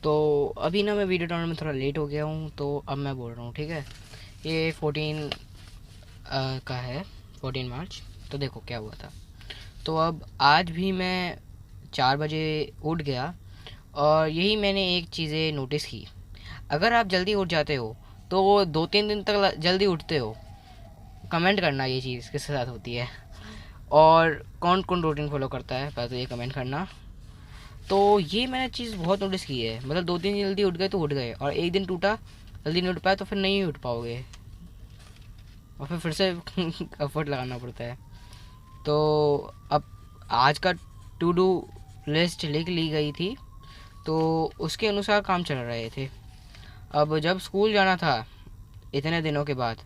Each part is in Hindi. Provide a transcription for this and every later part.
तो अभी ना मैं वीडियो डालने में थोड़ा लेट हो गया हूँ, तो अब मैं बोल रहा हूँ, ठीक है। ये 14 का है, 14 मार्च। तो देखो क्या हुआ था। तो अब आज भी मैं 4 बजे उठ गया, और यही मैंने एक चीज़ें नोटिस की। अगर आप जल्दी उठ जाते हो तो 2-3 दिन तक जल्दी उठते हो। कमेंट करना ये चीज़ किसके साथ होती है, और कौन कौन रूटीन फॉलो करता है, पहले तो ये कमेंट करना। तो ये मैंने चीज़ बहुत नोटिस की है, मतलब 2-3 दिन जल्दी उठ गए तो उठ गए, और एक दिन टूटा, जल्दी नहीं उठ पाया तो फिर नहीं उठ पाओगे, और फिर से एफर्ट लगाना पड़ता है। तो अब आज का टू डू लिस्ट लिख ली गई थी, तो उसके अनुसार काम चल रहे थे। अब जब स्कूल जाना था इतने दिनों के बाद,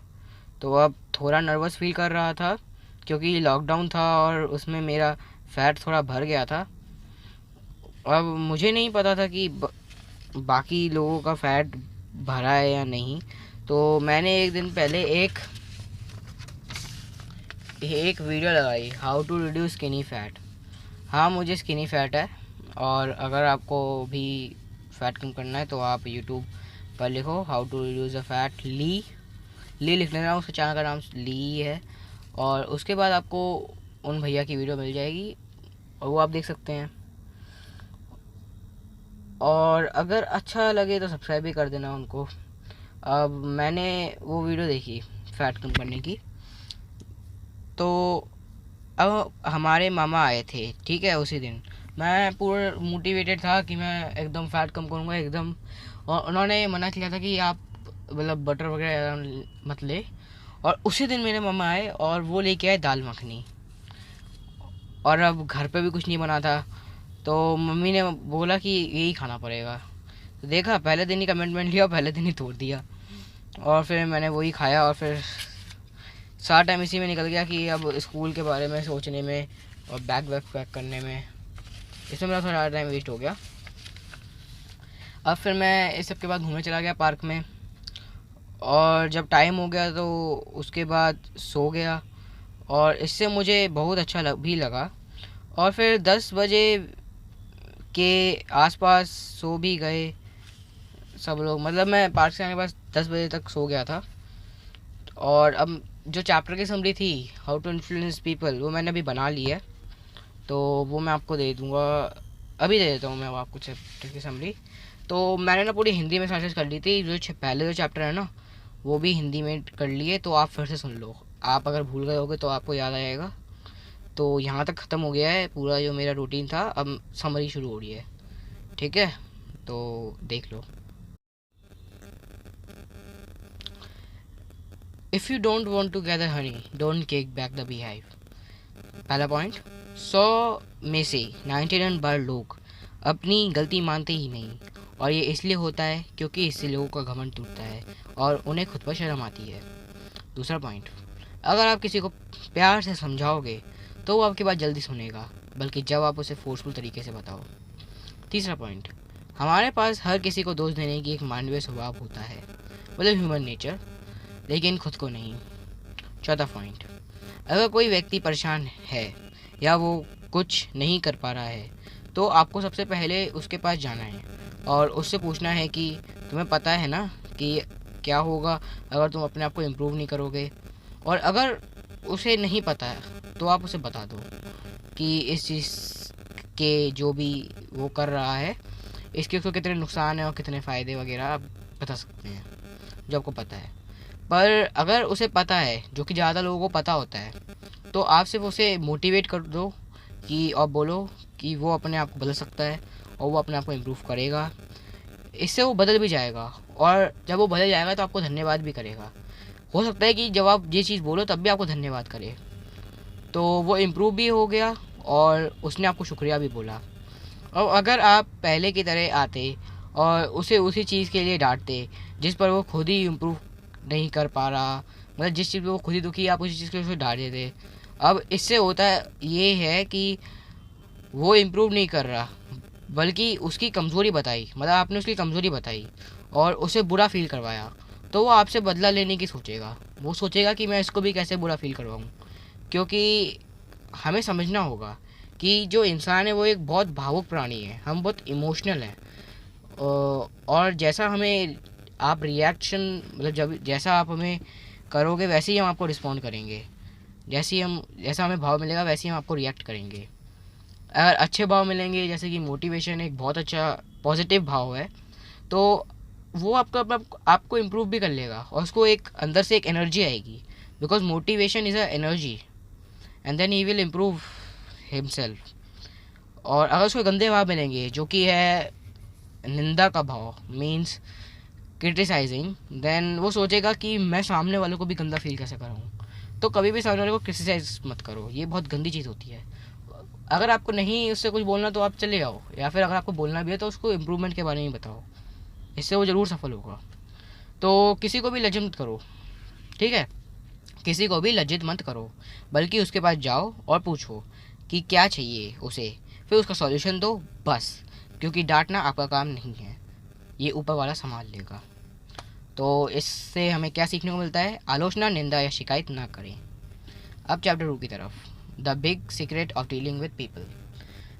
तो अब थोड़ा नर्वस फील कर रहा था, क्योंकि लॉकडाउन था और उसमें मेरा फैट थोड़ा भर गया था। अब मुझे नहीं पता था कि बाकी लोगों का फैट भरा है या नहीं। तो मैंने एक दिन पहले एक एक वीडियो लगाई, how to reduce skinny fat. हाँ, मुझे स्किनी फैट है, और अगर आपको भी फैट कम करना है तो आप यूट्यूब पर लिखो how to reduce the fat, ली लिख लेना, उसके चैनल का नाम ली है। और उसके बाद आपको उन भैया की वीडियो मिल जाएगी, और वो आप देख सकते हैं। और अगर अच्छा लगे तो सब्सक्राइब भी कर देना उनको। अब मैंने वो वीडियो देखी फैट कम करने की, तो अब हमारे मामा आए थे, ठीक है। उसी दिन मैं पूरा मोटिवेटेड था कि मैं एकदम फ़ैट कम करूँगा एकदम। और उन्होंने मना किया था कि आप मतलब बटर वगैरह मत ले। और उसी दिन मेरे मामा आए और वो लेके आए दाल मखनी, और अब घर पे भी कुछ नहीं बना था, तो मम्मी ने बोला कि यही खाना पड़ेगा। तो देखा, पहले दिन ही कमिटमेंट लिया और पहले दिन ही तोड़ दिया, और फिर मैंने वही खाया, और फिर सारा टाइम इसी में निकल गया कि अब स्कूल के बारे में सोचने में और बैग वैग पैक करने में, इसमें मेरा थोड़ा टाइम वेस्ट हो गया। अब फिर मैं इस सब के बाद घूमने चला गया पार्क में, और जब टाइम हो गया तो उसके बाद सो गया, और इससे मुझे बहुत अच्छा भी लगा। और फिर 10 बजे के आसपास सो भी गए सब लोग, मतलब मैं पार्क से आने के बाद 10 बजे तक सो गया था। और अब जो चैप्टर की समरी थी, हाउ टू इन्फ्लुएंस पीपल, वो मैंने अभी बना ली है, तो वो मैं आपको दे दूँगा। अभी दे देता हूँ मैं आपको चैप्टर की समरी। तो मैंने ना पूरी हिंदी में सर्च कर ली थी, जो पहले जो चैप्टर है ना वो भी हिंदी में कर लिए, तो आप फिर से सुन लो। आप अगर भूल गए होगे तो आपको याद आएगा। तो यहाँ तक ख़त्म हो गया है पूरा जो मेरा रूटीन था, अब समरी शुरू हो रही है, ठीक है। तो देख लो। If you don't want to gather honey, don't kick back the bee hive. पहला पॉइंट, 100 में से 99 बार लोग अपनी गलती मानते ही नहीं, और ये इसलिए होता है क्योंकि इससे लोगों का घमंड टूटता है और उन्हें खुद पर शर्म आती है। दूसरा पॉइंट, अगर आप किसी को प्यार से समझाओगे तो वो आपकी बात जल्दी सुनेगा, बल्कि जब आप उसे फोर्सफुल तरीके से बताओ। तीसरा पॉइंट, हमारे पास हर किसी को दोष देने की एक मानवीय स्वभाव होता है, मतलब ह्यूमन नेचर, लेकिन खुद को नहीं। चौथा पॉइंट, अगर कोई व्यक्ति परेशान है या वो कुछ नहीं कर पा रहा है, तो आपको सबसे पहले उसके पास जाना है और उससे पूछना है कि तुम्हें पता है ना कि क्या होगा अगर तुम अपने आप को इम्प्रूव नहीं करोगे। और अगर उसे नहीं पता है तो आप उसे बता दो कि इस चीज़ के जो भी वो कर रहा है, इसके उसको कितने नुकसान हैं और कितने फ़ायदे वगैरह आप बता सकते हैं जो आपको पता है। पर अगर उसे पता है, जो कि ज़्यादा लोगों को पता होता है, तो आप सिर्फ उसे मोटिवेट कर दो कि, और बोलो कि वो अपने आप को बदल सकता है और वो अपने आप को इम्प्रूव करेगा। इससे वो बदल भी जाएगा, और जब वो बदल जाएगा तो आपको धन्यवाद भी करेगा। हो सकता है कि जब आप ये चीज़ बोलो तब भी आपको धन्यवाद करे, तो वो इम्प्रूव भी हो गया और उसने आपको शुक्रिया भी बोला। और अगर आप पहले की तरह आते और उसे उसी चीज़ के लिए डांटते जिस पर वो खुद ही इम्प्रूव नहीं कर पा रहा, मतलब जिस चीज़ पे वो खुद ही दुखी, आप उसी चीज़ के उसे डांट देते। अब इससे होता ये है कि वो इम्प्रूव नहीं कर रहा, बल्कि उसकी कमज़ोरी बताई, मतलब आपने उसकी कमज़ोरी बताई और उसे बुरा फील करवाया, तो वो आपसे बदला लेने की सोचेगा। वो सोचेगा कि मैं इसको भी कैसे बुरा फील करवाऊँ। क्योंकि हमें समझना होगा कि जो इंसान है वो एक बहुत भावुक प्राणी है, हम बहुत इमोशनल हैं। और जैसा हमें आप रिएक्शन, मतलब जब जैसा आप हमें करोगे वैसे ही हम आपको रिस्पॉन्ड करेंगे। जैसा हमें भाव मिलेगा वैसे ही हम आपको रिएक्ट करेंगे। अगर अच्छे भाव मिलेंगे, जैसे कि मोटिवेशन एक बहुत अच्छा पॉजिटिव भाव है, तो वो आपको इम्प्रूव भी कर लेगा और उसको एक अंदर से एक एनर्जी आएगी, because motivation is a energy, and then he will improve himself. और अगर उसको गंदे भाव मिलेंगे जो कि है निंदा का भाव, मीन्स क्रिटिसाइजिंग, देन वो सोचेगा कि मैं सामने वालों को भी गंदा फील कैसे कराऊँ। तो कभी भी सामने वाले को क्रिटिसाइज मत करो, ये बहुत गंदी चीज़ होती है। अगर आपको नहीं उससे कुछ बोलना तो आप चले जाओ, या फिर अगर आपको बोलना भी है तो उसको इम्प्रूवमेंट के बारे में बताओ, इससे वो ज़रूर सफल होगा। तो किसी को भी लज्जित मत करो, ठीक है? किसी को भी लज्जित मत करो, बल्कि उसके पास जाओ और पूछो कि क्या चाहिए उसे, फिर उसका सॉल्यूशन दो बस, क्योंकि डांटना आपका काम नहीं है, ये ऊपर वाला संभाल लेगा। तो इससे हमें क्या सीखने को मिलता है? आलोचना, निंदा या शिकायत ना करें। अब चैप्टर 2 की तरफ, the big secret of dealing with people.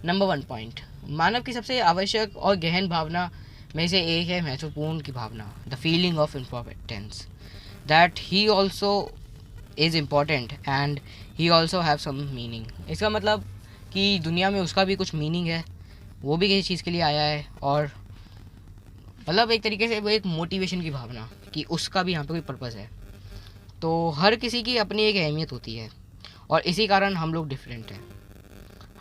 Number 1 point, मानव की सबसे आवश्यक और गहन भावना में से एक है महत्वपूर्ण की भावना, the feeling of importance, that he also is important and he also have some meaning. इसका मतलब कि दुनिया में उसका भी कुछ मीनिंग है, वो भी किसी चीज़ के लिए आया है, और मतलब एक तरीके से वो एक मोटिवेशन की भावना कि उसका भी यहाँ पे कोई पर्पज़ है। तो हर किसी की अपनी एक अहमियत होती है, और इसी कारण हम लोग डिफरेंट हैं।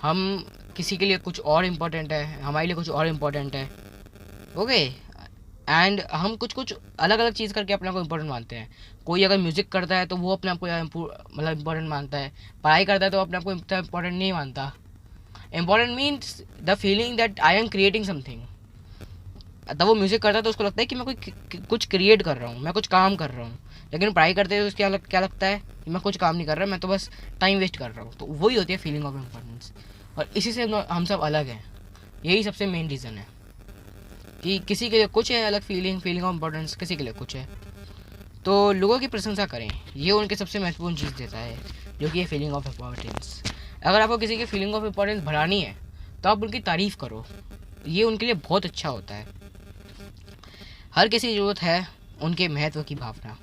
हम किसी के लिए कुछ और इम्पोर्टेंट है, हमारे लिए कुछ और इम्पोर्टेंट है, ओके। एंड हम कुछ कुछ अलग अलग चीज़ करके अपने को इम्पोर्टेंट मानते हैं। कोई अगर म्यूज़िक करता है तो वो अपने आप को मतलब इम्पोर्टेंट मानता है, पढ़ाई करता है तो अपने आप को इतना इम्पोर्टेंट नहीं मानता। Important means the feeling that I am creating something. तब वो म्यूज़िक करता है तो उसको लगता है कि मैं कुछ क्रिएट कर रहा हूँ, मैं कुछ काम कर रहा हूँ। लेकिन पढ़ाई करते हुए उसको क्या लगता है कि मैं कुछ काम नहीं कर रहा, मैं तो बस टाइम वेस्ट कर रहा हूँ। तो वही होती है फीलिंग ऑफ इम्पोर्टेंस, और इसी से हम सब अलग हैं। यही सबसे मेन रीज़न है कि किसी के लिए कुछ है अलग फीलिंग ऑफ इम्पोर्टेंस, किसी के लिए कुछ है। तो लोगों की प्रशंसा करें, ये उनके सबसे महत्वपूर्ण चीज़ देता है, जो कि है फीलिंग ऑफ इम्पोर्टेंस। अगर आपको किसी की फीलिंग ऑफ इम्पोर्टेंस बढ़ानी है तो आप उनकी तारीफ़ करो, ये उनके लिए बहुत अच्छा होता है। हर किसी की ज़रूरत है उनके महत्व की भावना।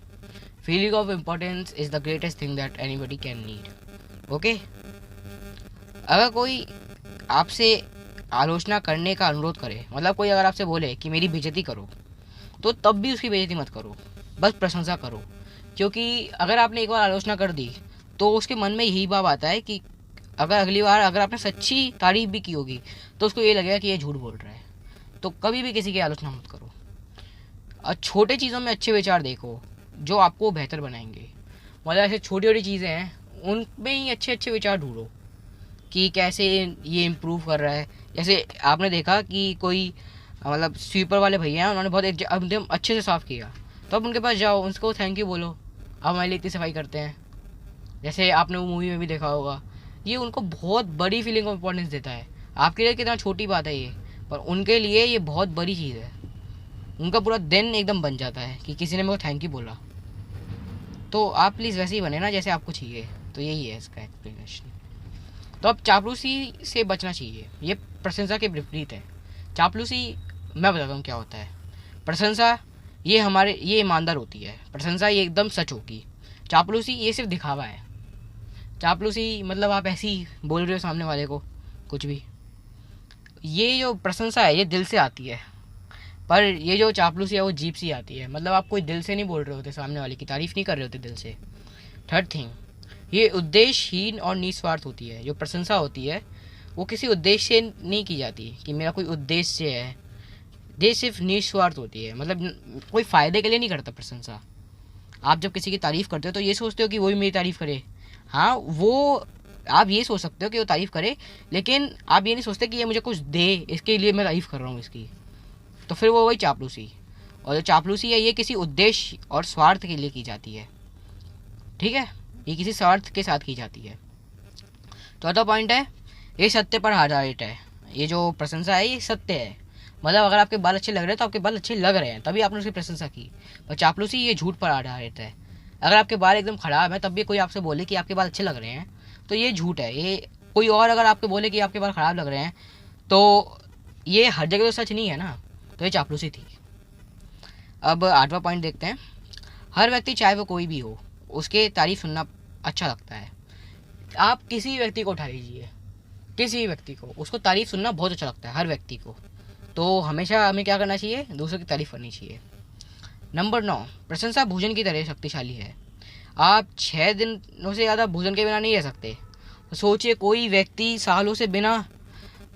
Feeling of importance is the greatest thing that anybody can need, okay. अगर कोई आपसे आलोचना करने का अनुरोध करे, मतलब कोई अगर आपसे बोले कि मेरी बेइज्जती करो, तो तब भी उसकी बेइज्जती मत करो, बस प्रशंसा करो। क्योंकि अगर आपने एक बार आलोचना कर दी तो उसके मन में यही भाव आता है कि अगर अगली बार अगर आपने सच्ची तारीफ भी की होगी तो उसको ये लगेगा कि ये झूठ बोल रहा है। तो कभी भी किसी की आलोचना मत करो, और छोटे चीज़ों में अच्छे विचार देखो जो आपको बेहतर बनाएंगे। मतलब ऐसे छोटी छोटी चीज़ें हैं उनमें ही अच्छे अच्छे विचार ढूंढो कि कैसे ये इम्प्रूव कर रहा है। जैसे आपने देखा कि कोई मतलब स्वीपर वाले भैया हैं, उन्होंने बहुत एकदम अच्छे से साफ़ किया, तो अब उनके पास जाओ, उनको थैंक यू बोलो, अब हमारे लिए इतनी सफाई करते हैं। जैसे आपने वो मूवी में भी देखा होगा, ये उनको बहुत बड़ी फीलिंग ऑफ इम्पोर्टेंस देता है। आपके लिए कितना छोटी बात है ये, पर उनके लिए ये बहुत बड़ी चीज़ है। उनका पूरा दिन एकदम बन जाता है कि किसी ने मेरे को थैंक यू बोला। तो आप प्लीज़ वैसे ही बने ना जैसे आपको चाहिए। तो यही है इसका एक्सप्लेनेशन। तो अब चापलूसी से बचना चाहिए, ये प्रशंसा के विपरीत है। चापलूसी मैं बताता हूँ क्या होता है। प्रशंसा ये ईमानदार होती है, प्रशंसा ये एकदम सच होगी। चापलूसी ये सिर्फ दिखावा है। चापलूसी मतलब आप ऐसे ही बोल रहे हो सामने वाले को कुछ भी। ये जो प्रशंसा है ये दिल से आती है, पर ये जो चापलूसी है वो जीप से आती है। मतलब आप कोई दिल से नहीं बोल रहे होते, सामने वाले की तारीफ़ नहीं कर रहे होते दिल से। थर्ड थिंग, ये उद्देश्यहीन और निस्वार्थ होती है। जो प्रशंसा होती है वो किसी उद्देश्य से नहीं की जाती कि मेरा कोई उद्देश्य है। ये सिर्फ निस्वार्थ होती है, मतलब कोई फ़ायदे के लिए नहीं करता प्रशंसा। आप जब किसी की तारीफ़ करते हो तो ये सोचते हो कि वो भी मेरी तारीफ़ करे। हाँ, वो आप ये सोच सकते हो कि वो तारीफ़ करे, लेकिन आप ये नहीं सोचते कि ये मुझे कुछ दे, इसके लिए मैं तारीफ़ कर रहा हूँ इसकी। तो फिर वो वही चापलूसी। और जो चापलूसी है ये किसी उद्देश्य और स्वार्थ के लिए की जाती है, ठीक है, ये किसी स्वार्थ के साथ की जाती है। चौथा पॉइंट है, ये सत्य पर आधारित है। ये जो प्रशंसा है ये सत्य है। मतलब अगर आपके बाल अच्छे लग रहे हैं तो आपके बाल अच्छे लग रहे हैं, तभी आपने उसकी प्रशंसा की। और चापलूसी ये झूठ पर आधारित है। अगर आपके बाल एकदम ख़राब हैं तब भी कोई आपसे बोले कि आपके बाल अच्छे लग रहे हैं, तो ये झूठ है। ये कोई और अगर आपको बोले कि आपके बाल ख़राब लग रहे हैं तो ये हर जगह तो सच नहीं है ना। तो ये चापलूसी थी। अब 8वां पॉइंट देखते हैं। हर व्यक्ति, चाहे वो कोई भी हो, उसके तारीफ सुनना अच्छा लगता है। आप किसी भी व्यक्ति को उठा लीजिए, किसी भी व्यक्ति को, उसको तारीफ सुनना बहुत अच्छा लगता है, हर व्यक्ति को। तो हमेशा हमें क्या करना चाहिए? दूसरों की तारीफ करनी चाहिए। नंबर 9, प्रशंसा भोजन की तरह शक्तिशाली है। आप 6 दिनों से ज़्यादा भोजन के बिना नहीं रह सकते। तो सोचिए कोई व्यक्ति सालों से बिना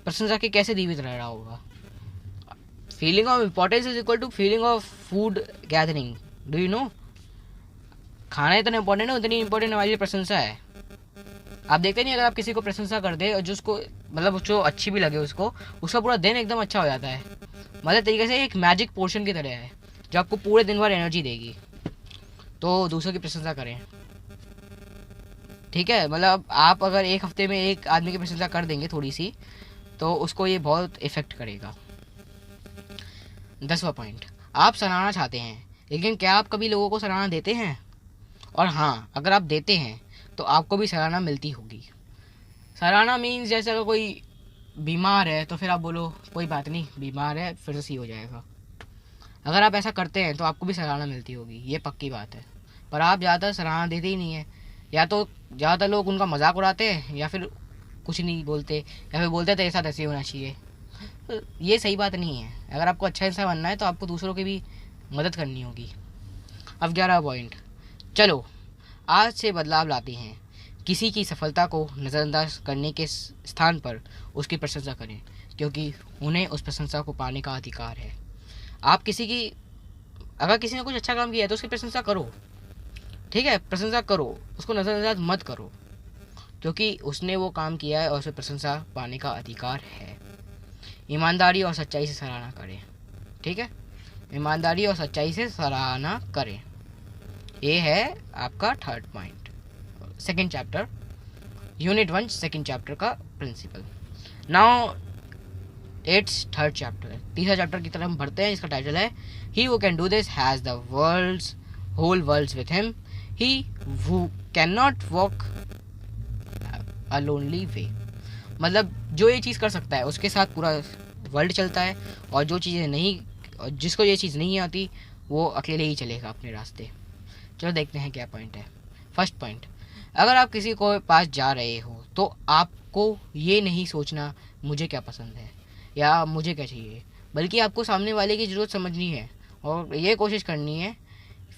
प्रशंसा के कैसे जीवित रह रहा होगा। Feeling of importance is equal to feeling of food gathering. Do you know? खाना इतना इंपॉर्टेंट है, उतनी इंपॉर्टेंट हमारी प्रशंसा है। आप देखते नहीं, अगर आप किसी को प्रशंसा कर दे और जो उसको मतलब जो अच्छी भी लगे उसको, उसका पूरा दिन एकदम अच्छा हो जाता है। मतलब तरीके से एक मैजिक पोर्शन की तरह है जो आपको पूरे दिन भर एनर्जी देगी। तो दूसरों की प्रशंसा करें, ठीक है? मतलब आप अगर एक हफ्ते में एक आदमी की प्रशंसा कर देंगे थोड़ी सी, तो उसको ये बहुत इफेक्ट करेगा। 10वां पॉइंट, आप सराहना चाहते हैं, लेकिन क्या आप कभी लोगों को सराहना देते हैं? और हाँ, अगर आप देते हैं तो आपको भी सराहना मिलती होगी। सराहना मीन्स जैसे अगर कोई बीमार है तो फिर आप बोलो कोई बात नहीं, बीमार है, फिर से सही हो जाएगा। अगर आप ऐसा करते हैं तो आपको भी सराहना मिलती होगी, ये पक्की बात है। पर आप ज़्यादातर सराहना देते ही नहीं है। या तो ज़्यादातर लोग उनका मजाक उड़ाते हैं, या फिर कुछ नहीं बोलते, या फिर बोलते तेरे साथ ऐसे ही होना चाहिए। तो ये सही बात नहीं है। अगर आपको अच्छा इंसान बनना है तो आपको दूसरों की भी मदद करनी होगी। अब 11 पॉइंट, चलो आज से बदलाव लाते हैं। किसी की सफलता को नज़रअंदाज करने के स्थान पर उसकी प्रशंसा करें, क्योंकि उन्हें उस प्रशंसा को पाने का अधिकार है। आप किसी की, अगर किसी ने कुछ अच्छा काम किया है तो उसकी प्रशंसा करो, ठीक है? प्रशंसा करो, उसको नज़रअंदाज मत करो, क्योंकि उसने वो काम किया है और उसे प्रशंसा पाने का अधिकार है। ईमानदारी और सच्चाई से सराहना करें, ठीक है? ईमानदारी और सच्चाई से सराहना करें। ये है आपका 3rd point, 2nd chapter, unit 1 2nd chapter का principle. Now it's 3rd chapter, तीसरा चैप्टर की तरफ हम बढ़ते हैं, जिसका टाइटल है he who can do this has the world's whole world's with him, he who can not walk a lonely way. मतलब जो ये चीज़ कर सकता है उसके साथ पूरा वर्ल्ड चलता है, और जो चीज़ें नहीं, जिसको ये चीज़ नहीं आती वो अकेले ही चलेगा अपने रास्ते। चलो देखते हैं क्या पॉइंट है। फर्स्ट पॉइंट, अगर आप किसी को पास जा रहे हो तो आपको ये नहीं सोचना मुझे क्या पसंद है या मुझे क्या चाहिए, बल्कि आपको सामने वाले की ज़रूरत समझनी है और ये कोशिश करनी है,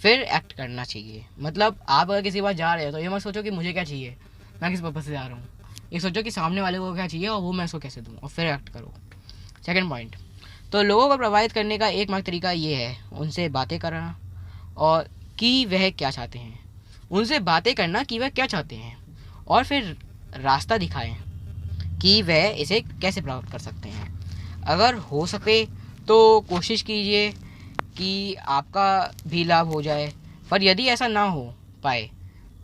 फिर एक्ट करना चाहिए। मतलब आप अगर किसी के पास जा रहे हो तो ये मत सोचो कि मुझे क्या चाहिए, मैं किस पर्पज़ से जा रहा हूँ। ये सोचो कि सामने वाले को क्या चाहिए और वो मैं उसको कैसे दूँ, और फिर एक्ट करो। सेकेंड पॉइंट, तो लोगों को प्रभावित करने का एकमात्र तरीका ये है उनसे बातें करना और कि वह क्या चाहते हैं। उनसे बातें करना कि वह क्या चाहते हैं, और फिर रास्ता दिखाएं कि वह इसे कैसे प्राप्त कर सकते हैं। अगर हो सके तो कोशिश कीजिए कि आपका भी लाभ हो जाए, पर यदि ऐसा ना हो पाए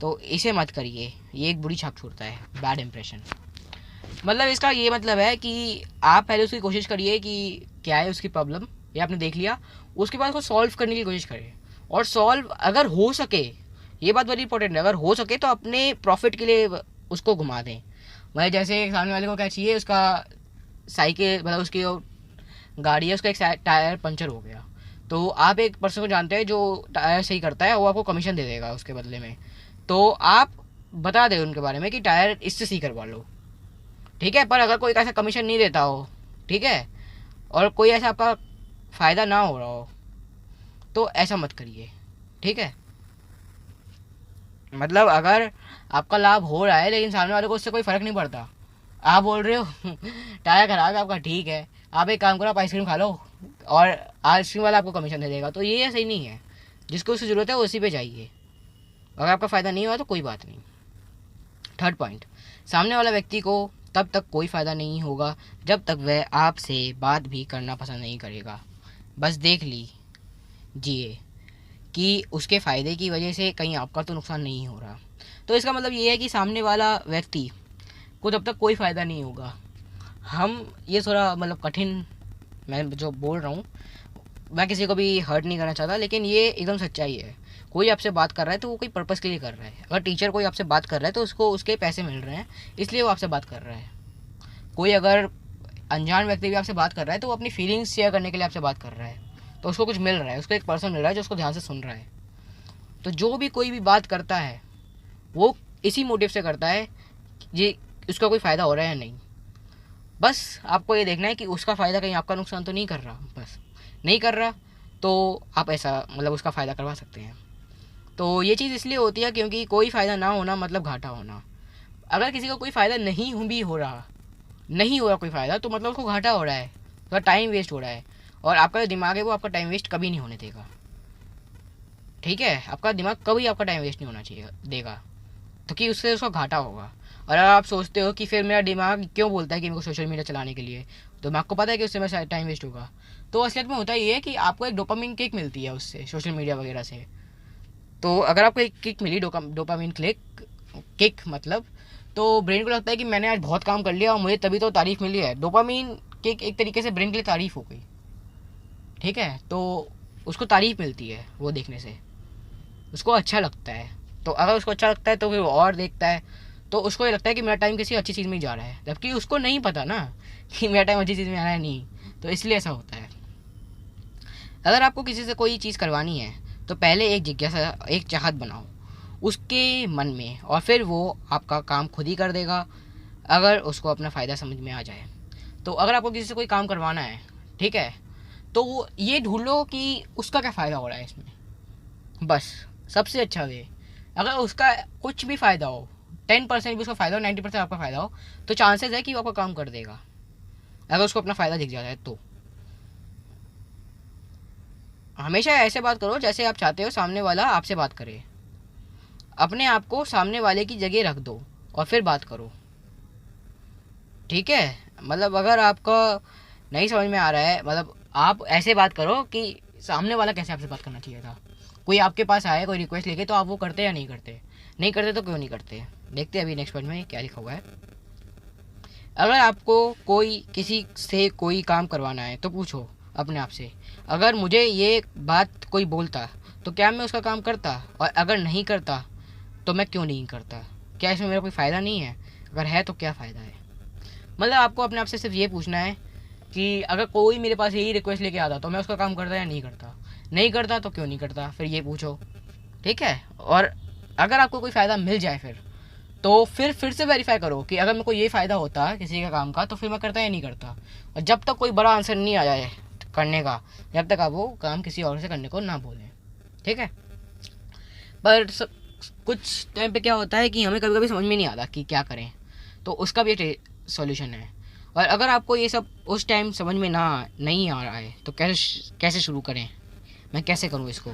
तो इसे मत करिए, ये एक बुरी छाप छोड़ता है, बैड इम्प्रेशन। मतलब इसका ये मतलब है कि आप पहले उसकी कोशिश करिए कि क्या है उसकी प्रॉब्लम, ये आपने देख लिया, उसके बाद उसको सॉल्व करने की कोशिश करें। और सॉल्व अगर हो सके, ये बात बड़ी इंपॉर्टेंट है, अगर हो सके तो अपने प्रॉफिट के लिए उसको घुमा दें। मतलब जैसे सामने वाले को क्या चाहिए, उसका साइकिल, मतलब उसकी गाड़ी है, उसका एक टायर पंचर हो गया, तो आप एक पर्सन को जानते हैं जो टायर सही करता है, वो आपको कमीशन दे देगा उसके बदले में। तो आप बता दें उनके बारे में कि टायर इससे सही करवा लो, ठीक है? पर अगर कोई ऐसा कमीशन नहीं देता हो, ठीक है, और कोई ऐसा आपका फ़ायदा ना हो रहा हो, तो ऐसा मत करिए, ठीक है? मतलब अगर आपका लाभ हो रहा है लेकिन सामने वाले को उससे कोई फ़र्क नहीं पड़ता, आप बोल रहे हो टायर खराब है आपका, ठीक है, आप एक काम करो, आप आइसक्रीम खा लो और आइसक्रीम वाला आपको कमीशन दे देगा, तो ये सही नहीं है। जिसको उसकी ज़रूरत है उसी पे जाइए, अगर आपका फ़ायदा नहीं हुआ तो कोई बात नहीं। 3rd पॉइंट, सामने वाला व्यक्ति को तब तक कोई फ़ायदा नहीं होगा जब तक वह आपसे बात भी करना पसंद नहीं करेगा। बस देख लीजिए कि उसके फ़ायदे की वजह से कहीं आपका तो नुकसान नहीं हो रहा। तो इसका मतलब ये है कि सामने वाला व्यक्ति को तब तक कोई फ़ायदा नहीं होगा। हम ये थोड़ा मतलब कठिन मैं जो बोल रहा हूँ, मैं किसी को भी हर्ट नहीं करना चाहता, लेकिन ये एकदम सच्चाई है। कोई आपसे बात कर रहा है तो वो कोई पर्पज़ के लिए कर रहा है। अगर टीचर कोई आपसे बात कर रहा है तो उसको उसके पैसे मिल रहे हैं, इसलिए वो आपसे बात कर रहा है। कोई अगर अनजान व्यक्ति भी आपसे बात कर रहा है तो वो अपनी फीलिंग्स शेयर करने के लिए आपसे बात कर रहा है, तो उसको कुछ मिल रहा है, उसको एक पर्सन मिल रहा है जो उसको ध्यान से सुन रहा है। तो जो भी कोई भी बात करता है वो इसी मोटिव से करता है ये उसका कोई फ़ायदा हो रहा है या नहीं। बस आपको ये देखना है कि उसका फ़ायदा कहीं आपका नुकसान तो नहीं कर रहा, बस नहीं कर रहा तो आप ऐसा मतलब उसका फ़ायदा करवा सकते हैं। तो ये चीज़ इसलिए होती है क्योंकि कोई फ़ायदा ना होना मतलब घाटा होना। अगर किसी को कोई फ़ायदा नहीं हो रहा कोई फ़ायदा, तो मतलब उसको घाटा हो रहा है, तो टाइम वेस्ट हो रहा है, और आपका जो दिमाग है वो आपका टाइम वेस्ट कभी नहीं होने देगा। ठीक है, आपका दिमाग कभी आपका टाइम वेस्ट नहीं होना चाहिए देगा, क्योंकि उससे उसको घाटा होगा। और अगर आप सोचते हो कि फिर मेरा दिमाग क्यों बोलता है कि मेरे को सोशल मीडिया चलाने के लिए, तो दिमाग को पता है कि उससे मेरा टाइम वेस्ट होगा, तो असलियत में होता ये है कि आपको एक डोपामिन किक मिलती है उससे, सोशल मीडिया वगैरह से। तो अगर आपको एक किक मिली डोपामिन किक मतलब, तो ब्रेन को लगता है कि मैंने आज बहुत काम कर लिया और मुझे तभी तो तारीफ मिली है। डोपामिन किक एक तरीके से ब्रेन के लिए तारीफ हो गई। ठीक है, तो उसको तारीफ मिलती है वो देखने से, उसको अच्छा लगता है। तो अगर उसको अच्छा लगता है तो फिर वो और देखता है, तो उसको ये लगता है कि मेरा टाइम किसी अच्छी चीज़ में ही जा रहा है, जबकि उसको नहीं पता ना कि मेरा टाइम अच्छी चीज़ में आ रहा है नहीं। तो इसलिए ऐसा होता है। अगर आपको किसी से कोई चीज़ करवानी है तो पहले एक जिज्ञासा, एक चाहत बनाओ उसके मन में, और फिर वो आपका काम खुद ही कर देगा अगर उसको अपना फ़ायदा समझ में आ जाए। तो अगर आपको किसी से कोई काम करवाना है, ठीक है, तो ये ढूंढो कि उसका क्या फ़ायदा हो रहा है इसमें, बस सबसे अच्छा वे। अगर उसका कुछ भी फ़ायदा हो, 10% भी उसका फ़ायदा हो, 90% आपका फ़ायदा हो, तो चांसेस है कि वो आपका काम कर देगा अगर उसको अपना फ़ायदा दिख जाता है। तो हमेशा ऐसे बात करो जैसे आप चाहते हो सामने वाला आपसे बात करे। अपने आप को सामने वाले की जगह रख दो और फिर बात करो। ठीक है, मतलब अगर आपका नहीं समझ में आ रहा है, मतलब आप ऐसे बात करो कि सामने वाला कैसे आपसे बात करना चाहिए था। कोई आपके पास आए कोई रिक्वेस्ट लेके, तो आप वो करते या नहीं करते? नहीं करते तो क्यों नहीं करते? देखते हैं अभी नेक्स्ट पॉइंट में क्या लिखा हुआ है। अगर आपको कोई किसी से कोई काम करवाना है तो पूछो अपने आप से, अगर मुझे ये बात कोई बोलता तो क्या मैं उसका काम करता, और अगर नहीं करता तो मैं क्यों नहीं करता? क्या इसमें मेरा कोई फ़ायदा नहीं है? अगर है तो क्या फ़ायदा है? मतलब आपको अपने आप से सिर्फ ये पूछना है कि अगर कोई मेरे पास यही रिक्वेस्ट लेके आता तो मैं उसका काम करता या नहीं करता? नहीं करता तो क्यों नहीं करता, फिर ये पूछो। ठीक है, और अगर आपको कोई फ़ायदा मिल जाए तो फिर से वेरीफाई करो कि अगर मेरे को ये फ़ायदा होता किसी का काम का तो फिर मैं करता या नहीं करता। और जब तक कोई बड़ा आंसर नहीं आ जाए करने का, जब तक आप वो काम किसी और से करने को ना बोलें। ठीक है, पर कुछ टाइम पे क्या होता है कि हमें कभी कभी समझ में नहीं आता कि क्या करें, तो उसका भी एक सॉल्यूशन है। और अगर आपको ये सब उस टाइम समझ में नहीं आ रहा है तो कैसे शुरू करें, मैं कैसे करूँ इसको?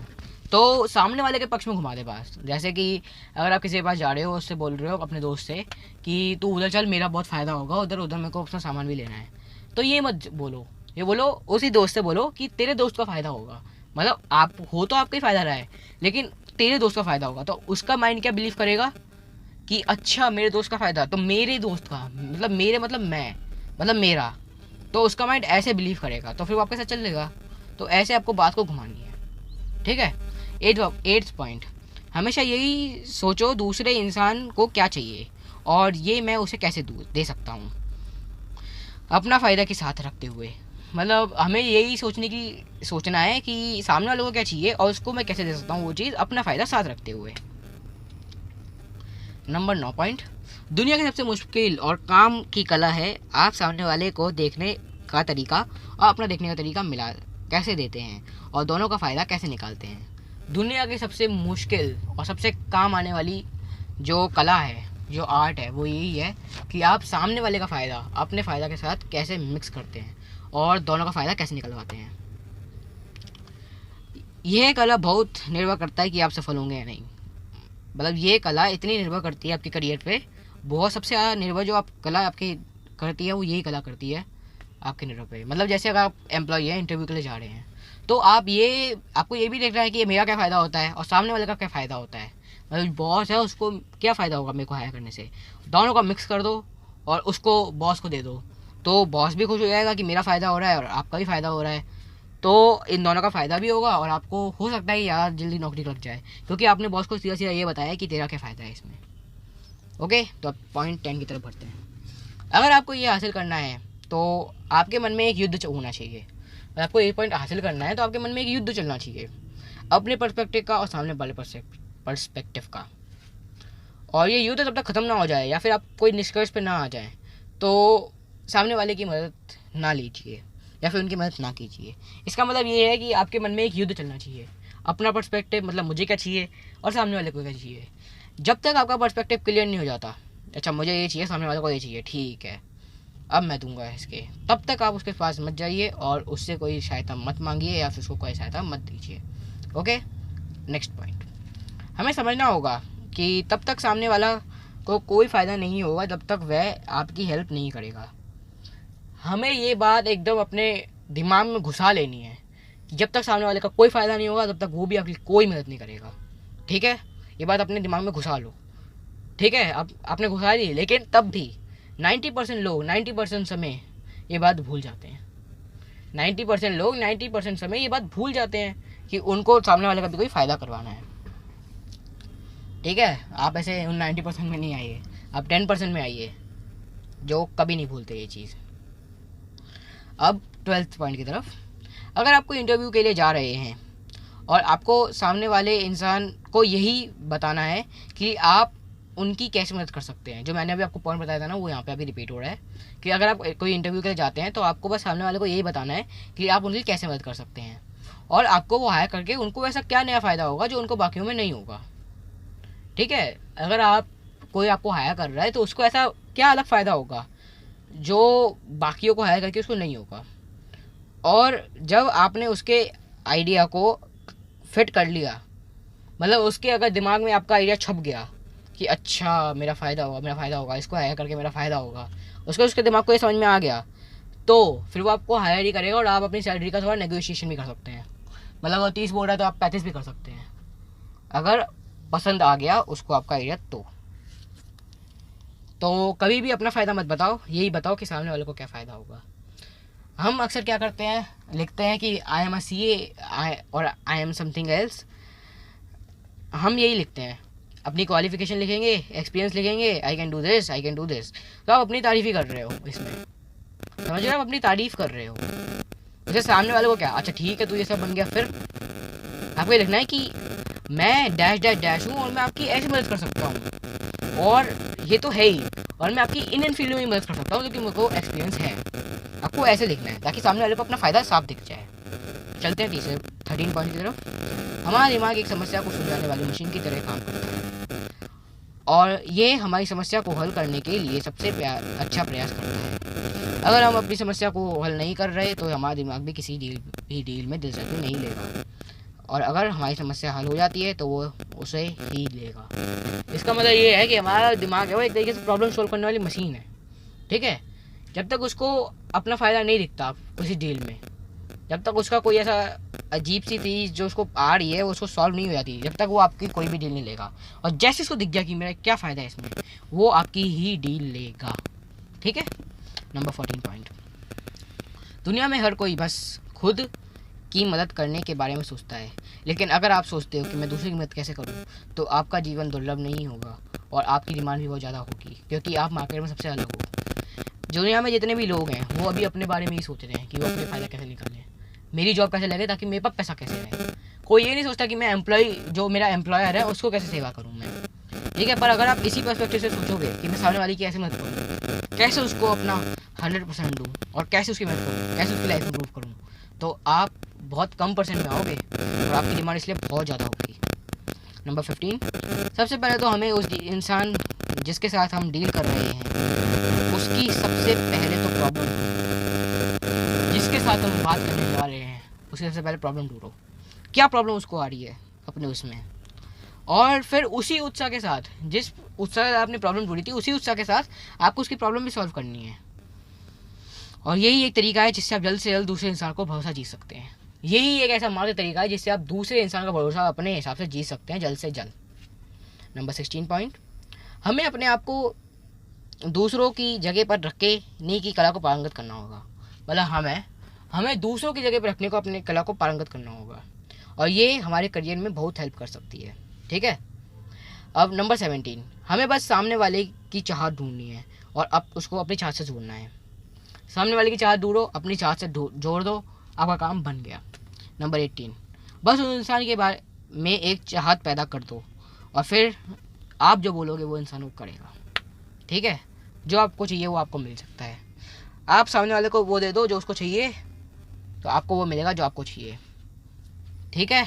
तो सामने वाले के पक्ष में घुमा दे बात। जैसे कि अगर आप किसी के पास जा रहे हो, उससे बोल रहे हो अपने दोस्त से कि तू उधर चल, मेरा बहुत फ़ायदा होगा, उधर उधर मेरे को अपना सामान भी लेना है, तो ये मत बोलो, ये बोलो उसी दोस्त से बोलो कि तेरे दोस्त का फ़ायदा होगा। मतलब आप हो तो आपका ही फ़ायदा रहा है, लेकिन तेरे दोस्त का फ़ायदा होगा, तो उसका माइंड क्या बिलीव करेगा कि अच्छा मेरे दोस्त का फ़ायदा, तो मेरे दोस्त का मतलब मेरे मतलब मैं मतलब मेरा, तो उसका माइंड ऐसे बिलीव करेगा, तो फिर वो आपके साथ चलेगा। तो ऐसे आपको बात को घुमानी है। ठीक है, एट्थ पॉइंट, हमेशा यही सोचो दूसरे इंसान को क्या चाहिए और ये मैं उसे कैसे दे सकता हूँ, अपना फ़ायदा के साथ रखते हुए। मतलब हमें यही सोचना है कि सामने वालों को क्या चाहिए और उसको मैं कैसे दे सकता हूँ वो चीज़, अपना फ़ायदा साथ रखते हुए। नंबर 9 पॉइंट, दुनिया की सबसे मुश्किल और काम की कला है आप सामने वाले को देखने का तरीका और अपना देखने का तरीका मिला कैसे देते हैं और दोनों का फ़ायदा कैसे निकालते हैं। दुनिया की सबसे मुश्किल और सबसे काम आने वाली जो कला है, जो आर्ट है, वो यही है कि आप सामने वाले का फ़ायदा अपने फ़ायदा के साथ कैसे मिक्स करते हैं और दोनों का फ़ायदा कैसे निकलवाते हैं। यह कला बहुत निर्भर करता है कि आप सफल होंगे या नहीं। मतलब ये कला इतनी निर्भर करती है आपके करियर पे, बहुत सबसे ज़्यादा निर्भर जो आप कला आपकी करती है वो यही कला करती है आपके निर्भर पे। मतलब जैसे अगर आप एम्प्लॉय है, इंटरव्यू के लिए जा रहे हैं, तो आपको ये भी देखना है कि ये मेरा क्या फ़ायदा होता है और सामने वाले का क्या फ़ायदा होता है। मतलब बॉस है उसको क्या फ़ायदा होगा मेरे को हायर करने से, दोनों का मिक्स कर दो और उसको बॉस को दे दो, तो बॉस भी खुश हो जाएगा कि मेरा फ़ायदा हो रहा है और आपका भी फ़ायदा हो रहा है। तो इन दोनों का फ़ायदा भी होगा और आपको हो सकता है यार जल्दी नौकरी लग जाए, क्योंकि आपने बॉस को सीधा सीधा ये बताया कि तेरा क्या फ़ायदा है इसमें। ओके, तो अब पॉइंट 10 की तरफ बढ़ते हैं। अगर आपको ये हासिल करना है तो आपके मन में एक युद्ध होना चाहिए। अगर आपको ये पॉइंट हासिल करना है तो आपके मन में एक युद्ध चलना चाहिए, अपने पर्सपेक्टिव का और सामने वाले पर्सपेक्टिव का। और ये युद्ध तब तक ख़त्म ना हो जाए या फिर आप कोई निष्कर्ष पे ना आ जाए तो सामने वाले की मदद ना लीजिए या फिर उनकी मदद ना कीजिए। इसका मतलब ये है कि आपके मन में एक युद्ध चलना चाहिए, अपना पर्सपेक्टिव मतलब मुझे क्या चाहिए और सामने वाले को क्या चाहिए। जब तक आपका पर्सपेक्टिव क्लियर नहीं हो जाता, अच्छा मुझे ये चाहिए, सामने वाले को ये चाहिए, ठीक है अब मैं दूंगा इसके, तब तक आप उसके पास मत जाइए और उससे कोई सहायता मत मांगिए या फिर उसको कोई सहायता मत दीजिए। ओके, नेक्स्ट पॉइंट, हमें समझना होगा कि तब तक सामने वाला को कोई फ़ायदा नहीं होगा जब तक वह आपकी हेल्प नहीं करेगा। हमें ये बात एकदम अपने दिमाग में घुसा लेनी है कि जब तक सामने वाले का कोई फ़ायदा नहीं होगा तब तक वो भी आपकी कोई मदद नहीं करेगा। ठीक है, ये बात अपने दिमाग में घुसा लो। ठीक है, अब आपने घुसा ली, लेकिन तब भी 90% लोग 90% समय ये बात भूल जाते हैं। 90% लोग 90% समय ये बात भूल जाते हैं कि उनको सामने वाले का भी कोई फ़ायदा करवाना है। ठीक है, आप ऐसे उन 90% में नहीं आइए, आप 10% में आइए जो कभी नहीं भूलते ये चीज़। अब 12th पॉइंट की तरफ, अगर आप कोई इंटरव्यू के लिए जा रहे हैं और आपको सामने वाले इंसान को यही बताना है कि आप उनकी कैसे मदद कर सकते हैं, जो मैंने अभी आपको पॉइंट बताया था ना वो यहाँ पे अभी रिपीट हो रहा है कि अगर आप कोई इंटरव्यू के लिए जाते हैं तो आपको बस सामने वाले को यही बताना है कि आप उनकी कैसे मदद कर सकते हैं और आपको वो हायर करके उनको ऐसा क्या नया फ़ायदा होगा जो उनको बाकियों में नहीं होगा। ठीक है, अगर आप कोई आपको हायर कर रहा है तो उसको ऐसा क्या अलग फ़ायदा होगा जो बाकियों को हायर करके उसको नहीं होगा। और जब आपने उसके आइडिया को फिट कर लिया, मतलब उसके अगर दिमाग में आपका आइडिया छप गया कि अच्छा मेरा फ़ायदा होगा इसको हायर करके मेरा फ़ायदा होगा, उसके दिमाग को ये समझ में आ गया तो फिर वो आपको हायर ही करेगा और आप अपनी सैलरी का थोड़ा नेगोशिएशन भी कर सकते हैं। मतलब वो 30 बोल रहा है तो आप 35 भी कर सकते हैं अगर पसंद आ गया उसको आपका आइडिया। तो कभी भी अपना फ़ायदा मत बताओ, यही बताओ कि सामने वाले को क्या फ़ायदा होगा। हम अक्सर क्या करते हैं, लिखते हैं कि आई एम अ CA और आई एम समथिंग एल्स। हम यही लिखते हैं, अपनी क्वालिफिकेशन लिखेंगे, एक्सपीरियंस लिखेंगे, आई कैन डू दिस। तो आप अपनी तारीफ़ ही कर रहे हो, इसमें समझ रहे हो, आप अपनी तारीफ़ कर रहे हो। जैसे सामने वाले को क्या, अच्छा ठीक है तू ये सब बन गया, फिर आपको ये लिखना है कि मैं डैश डैश डैश हूँ और मैं आपकी ऐसी मदद कर सकता हूँ और ये तो है ही, और मैं आपकी इन फील्ड में मदद कर सकता हूँ क्योंकि मेरे को एक्सपीरियंस है। आपको ऐसे लिखना है ताकि सामने वाले को अपना फ़ायदा साफ दिख जाए। चलते हैं 13 पॉइंट की तरफ। हमारा दिमाग एक समस्या को सुलझाने वाली मशीन की तरह काम करता है और ये हमारी समस्या को हल करने के लिए सबसे अच्छा प्रयास करता है। अगर हम अपनी समस्या को हल नहीं कर रहे तो हमारा दिमाग भी किसी डील में दिलचस्पी नहीं लेगा, और अगर हमारी समस्या हल हो जाती है तो वो उसे ही लेगा। इसका मतलब ये है कि हमारा दिमाग है वो एक तरीके से प्रॉब्लम सॉल्व करने वाली मशीन है। ठीक है, जब तक उसको अपना फ़ायदा नहीं दिखता उसी डील में, जब तक उसका कोई ऐसा अजीब सी चीज़ जो उसको आ रही है वो उसको सॉल्व नहीं हो जाती, जब तक वो आपकी कोई भी डील नहीं लेगा। और जैसे उसको दिख गया कि मेरा क्या फ़ायदा है इसमें, वो आपकी ही डील लेगा। ठीक है, नंबर 14 पॉइंट, दुनिया में हर कोई बस खुद की मदद करने के बारे में सोचता है, लेकिन अगर आप सोचते हो कि मैं दूसरे की मदद कैसे करूं, तो आपका जीवन दुर्लभ नहीं होगा और आपकी डिमांड भी बहुत ज़्यादा होगी क्योंकि आप मार्केट में सबसे अलग हो। दुनिया में जितने भी लोग हैं वो अभी अपने बारे में ही सोच रहे हैं कि वो अपने फ़ायदा कैसे निकालें, मेरी जॉब कैसे लगे ताकि मेरे पास पैसा कैसे आए। कोई ये नहीं सोचता कि मैं जो मेरा एम्प्लॉयर है उसको कैसे सेवा करूँ मैं। ठीक है, पर अगर आप इसी पर्सपेक्टिव से सोचोगे कि मैं सामने वाली की ऐसे मदद करूँ, कैसे उसको अपना 100% दूँ और कैसे उसकी मदद करूँ, कैसे उसकी लाइफ इंप्रूव करूँ, तो आप बहुत कम % में आओगे और आपकी डिमांड इसलिए बहुत ज़्यादा होगी। नंबर 15, सबसे पहले तो हमें उस इंसान जिसके साथ हम डील कर रहे हैं उसकी सबसे पहले तो प्रॉब्लम, जिसके साथ हम बात करने जा रहे हैं उसकी सबसे पहले प्रॉब्लम ढूंढो, क्या प्रॉब्लम उसको आ रही है अपने उसमें, और फिर उसी उत्साह के साथ, जिस उत्साह से आपने प्रॉब्लम ढूंढी थी उसी उत्साह के साथ आपको उसकी प्रॉब्लम भी सॉल्व करनी है। और यही एक तरीका है जिससे आप जल्द से जल्द दूसरे इंसान को भरोसा जीत सकते हैं। यही एक ऐसा मात्र तरीका है जिससे आप दूसरे इंसान का भरोसा अपने हिसाब से जीत सकते हैं जल्द से जल्द। नंबर 16 पॉइंट, हमें अपने आप को दूसरों की जगह पर रखने की कला को पारंगत करना होगा। मतलब हमें दूसरों की जगह पर रखने को अपनी कला को पारंगत करना होगा और ये हमारे करियर में बहुत हेल्प कर सकती है। ठीक है, अब नंबर 17, हमें बस सामने वाले की चाहत ढूंढनी है और अब उसको अपनी चाहत से जोड़ना है। सामने वाले की चाहत ढूंढो, अपनी चाहत से जोड़ दो, आपका काम बन गया। नंबर 18, बस उस इंसान के बारे में एक चाहत पैदा कर दो और फिर आप जो बोलोगे वो इंसान वो करेगा। ठीक है, जो आपको चाहिए वो आपको मिल सकता है। आप सामने वाले को वो दे दो जो उसको चाहिए, तो आपको वो मिलेगा जो आपको चाहिए। ठीक है,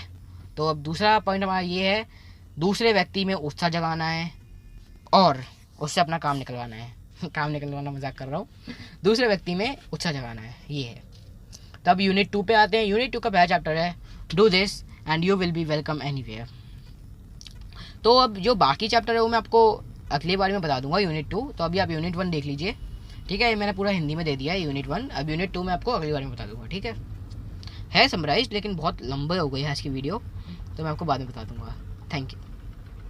तो अब दूसरा पॉइंट हमारा ये है, दूसरे व्यक्ति में उत्साह जगाना है और उससे अपना काम निकलवाना है। काम निकलवाना मजाक कर रहा हूँ, दूसरे व्यक्ति में उत्साह जगाना है, ये है। तब यूनिट 2 पे आते हैं। यूनिट 2 का पहला चैप्टर है do this and you will be welcome anywhere. तो अब जो बाकी चैप्टर है वो मैं आपको अगली बार में बता दूंगा, यूनिट 2। तो अभी आप यूनिट 1 देख लीजिए। ठीक है, ये मैंने पूरा हिंदी में दे दिया है यूनिट 1। अब यूनिट 2 मैं आपको अगली बार में बता दूंगा। ठीक है समराइज, लेकिन बहुत लंबे हो गई है आज की वीडियो, तो मैं आपको बाद में बता दूंगा। Thank you.